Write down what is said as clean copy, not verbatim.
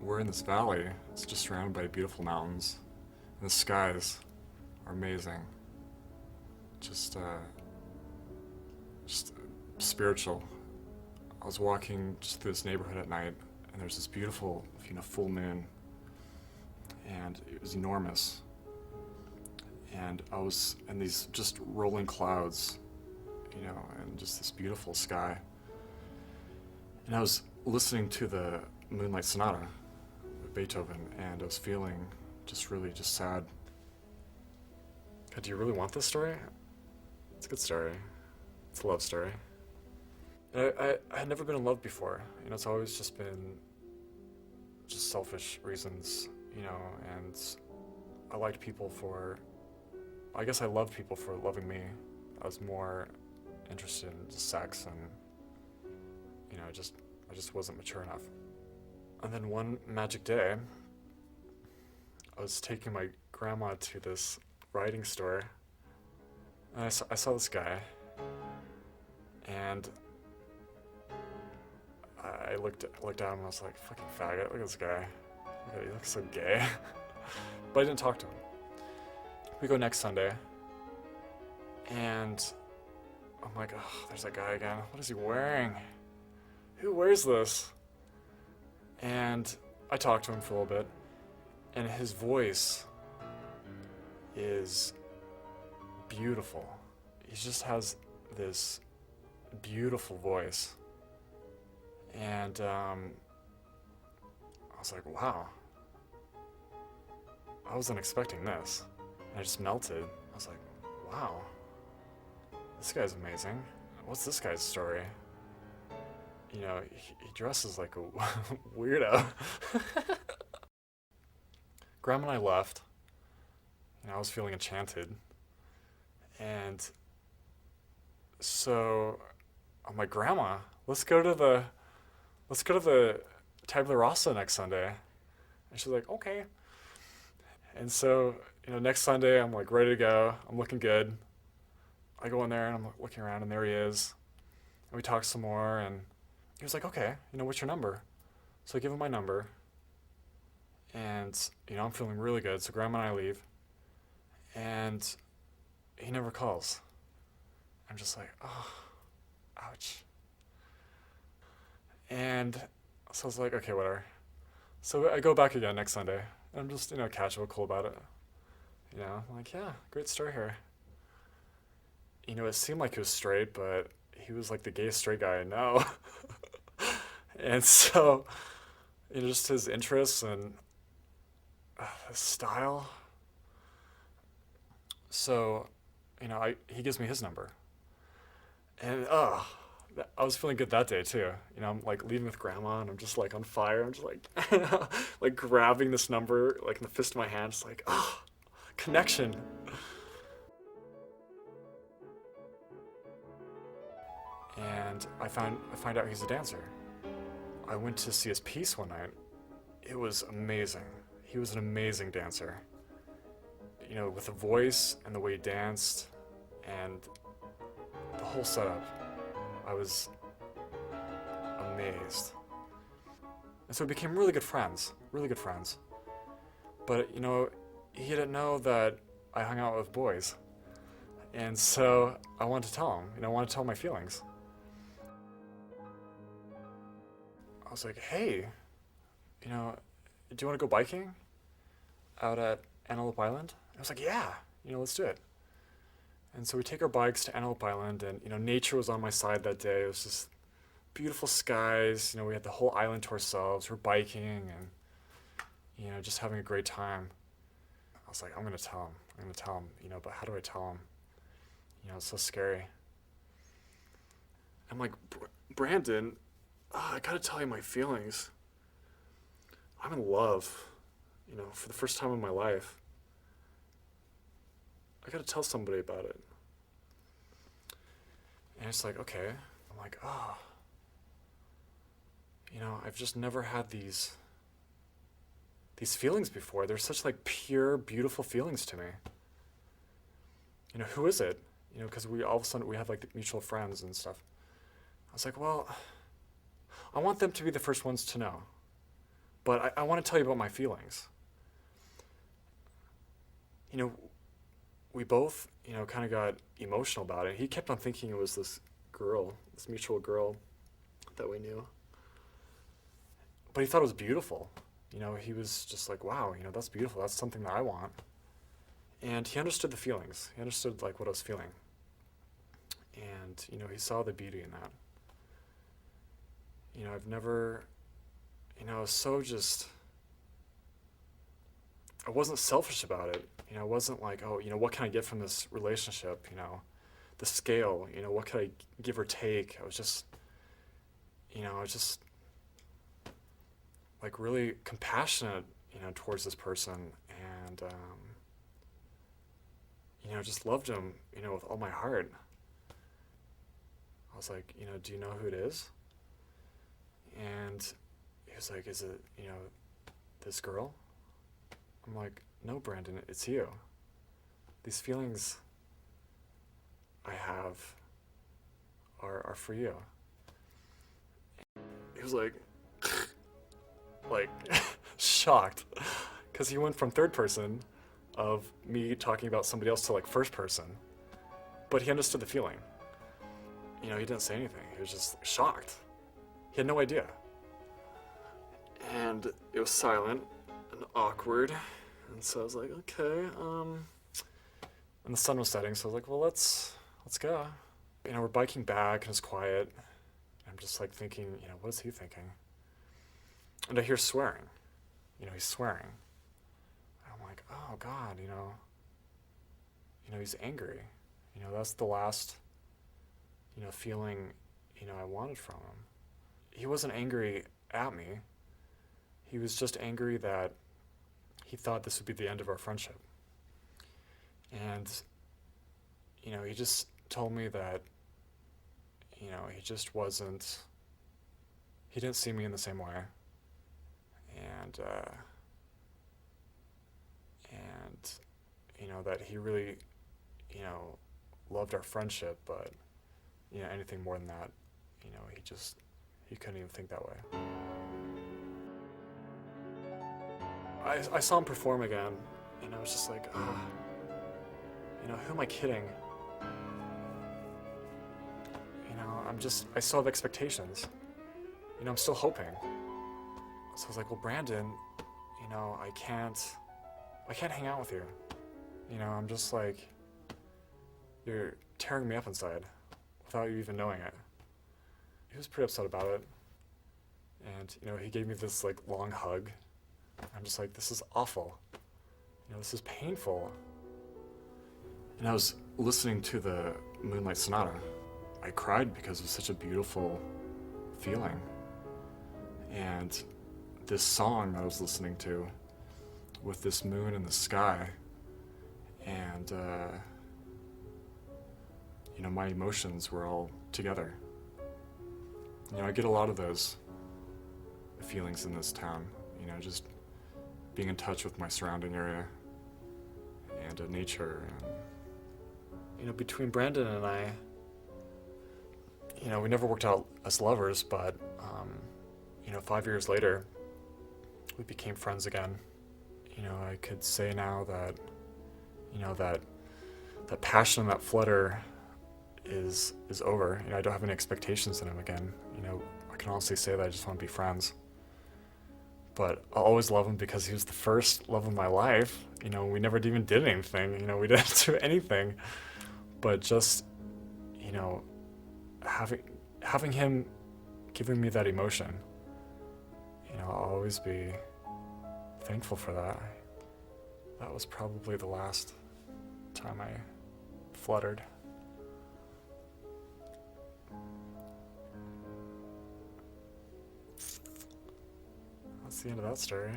we're in this valley. It's just surrounded by beautiful mountains, and the skies are amazing. Just, just spiritual. I was walking just through this neighborhood at night, and there's this beautiful, full moon, and it was enormous. And I was in these just rolling clouds, and just this beautiful sky. And I was listening to the Moonlight Sonata by Beethoven, and I was feeling just really just sad. Do you really want this story? It's a good story. It's a love story. I had never been in love before. It's always just been just selfish reasons, and I liked people for, I guess I loved people for loving me. I was more interested in just sex, and, I just wasn't mature enough. And then one magic day, I was taking my grandma to this writing store, and I saw this guy, and I looked at him and I was like, fucking faggot, look at this guy. He looks so gay. But I didn't talk to him. We go next Sunday, and I'm like, oh, there's that guy again. What is he wearing? Who wears this? And I talked to him for a little bit, and his voice is beautiful. He just has this beautiful voice. And I was like, wow. I wasn't expecting this. And I just melted. I was like, wow. This guy's amazing. What's this guy's story? He dresses like a weirdo. Grandma and I left. I was feeling enchanted. And so I'm like, Grandma, let's go to the Tabula Rasa next Sunday. And she's like, okay. And so, next Sunday I'm like ready to go. I'm looking good. I go in there and I'm looking around, and there he is. And we talk some more, and he was like, okay, what's your number? So I give him my number. And, I'm feeling really good. So Grandma and I leave. And he never calls. I'm just like, oh, ouch. And so I was like, okay, whatever. So I go back again next Sunday. And I'm just, casual, cool about it. I'm like, yeah, great story here. It seemed like he was straight, but he was like the gayest straight guy I know. And so, just his interests and his style. So, he gives me his number. And, I was feeling good that day too. I'm like leaving with Grandma, and I'm just like on fire. I'm just like, like grabbing this number, like in the fist of my hand, just like, connection. And I find out he's a dancer. I went to see his piece one night. It was amazing. He was an amazing dancer. With the voice and the way he danced and the whole setup. I was amazed. And so we became really good friends. But, he didn't know that I hung out with boys. And so I wanted to tell him, I wanted to tell him my feelings. I was like, hey, do you want to go biking out at Antelope Island? I was like, yeah, let's do it. And so we take our bikes to Antelope Island, and, nature was on my side that day. It was just beautiful skies. We had the whole island to ourselves. We're biking and, just having a great time. I was like, I'm going to tell him, but how do I tell him? It's so scary. I'm like, Brandon, I got to tell you my feelings. I'm in love, for the first time in my life. I got to tell somebody about it. And it's like, okay. I'm like, I've just never had these feelings before. They're such like pure, beautiful feelings to me. Who is it? Because we all of a sudden we have like mutual friends and stuff. I was like, well, I want them to be the first ones to know. But I want to tell you about my feelings. You know, we both, kind of got emotional about it. He kept on thinking it was this girl, this mutual girl that we knew. But he thought it was beautiful. He was just like, wow, that's beautiful. That's something that I want. And he understood the feelings. He understood like what I was feeling. And, he saw the beauty in that. I've never, I was so just, I wasn't selfish about it. I wasn't like, oh, what can I get from this relationship? The scale, what could I give or take? I was just like really compassionate, towards this person, and, just loved him, with all my heart. I was like, do you know who it is? And he was like, is it, this girl? I'm like, no, Brandon, it's you. These feelings I have are for you. He was like shocked, because he went from third person of me talking about somebody else to like first person, but he understood the feeling. He didn't say anything. He was just shocked. He had no idea. And it was silent and awkward. And so I was like, okay, and the sun was setting, so I was like, well, let's go. We're biking back, and it's quiet. I'm just like thinking, what is he thinking? And I hear swearing. He's swearing. And I'm like, oh God, he's angry. That's the last, feeling, I wanted from him. He wasn't angry at me. He was just angry that he thought this would be the end of our friendship. And, he just told me that, he just wasn't, he didn't see me in the same way. And that he really, loved our friendship, but, anything more than that, he couldn't even think that way. I saw him perform again, and I was just like, who am I kidding? I still have expectations. I'm still hoping. So I was like, well, Brandon, I can't hang out with you. I'm just like, you're tearing me up inside without you even knowing it. He was pretty upset about it. And, he gave me this like long hug. I'm just like, this is awful. This is painful. And I was listening to the Moonlight Sonata. I cried because it was such a beautiful feeling. And this song I was listening to with this moon in the sky, and my emotions were all together. I get a lot of those feelings in this town, just being in touch with my surrounding area and nature. And between Brandon and I, we never worked out as lovers, but 5 years later, we became friends again. I could say now that, that passion and that flutter is over. I don't have any expectations in him again. I can honestly say that I just want to be friends. But I'll always love him because he was the first love of my life. We never even did anything. We didn't do anything. But just, having him giving me that emotion, I'll always be thankful for that. That was probably the last time I fluttered. That's the end of that story.